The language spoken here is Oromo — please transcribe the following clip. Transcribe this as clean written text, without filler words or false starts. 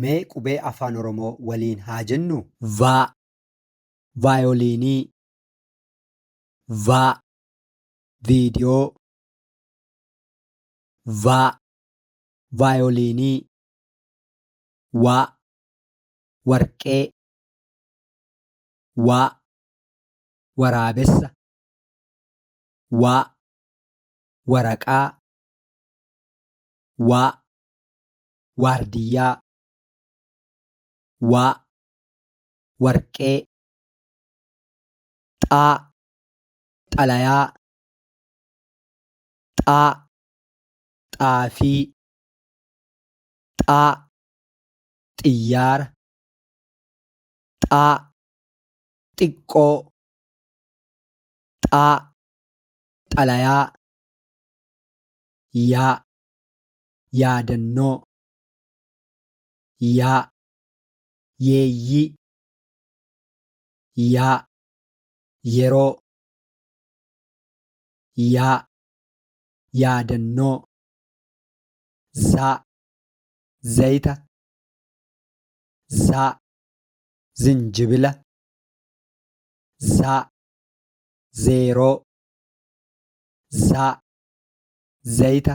Mee qubee afaan Oromoo waliin haa jennu? Va, vaayoliinii, va, viidiyoo, va, vaayoliinii, wa, warqee, wa, waraabessa, wa, waraqaa, wa, waardiyyaa, wa, warqee, xaa, xalayaa, xaa, xaafii, xaa, xiyyaara, xaa, xiqqoo, xaa, xalayaa, yaa, yaadannoo, yaa, yeeyyii, yaa, yeroo, yaa, yaadannoo, zaa, zayita, zaa, zinjibila, zaa, zeeroo, zaa, zayita.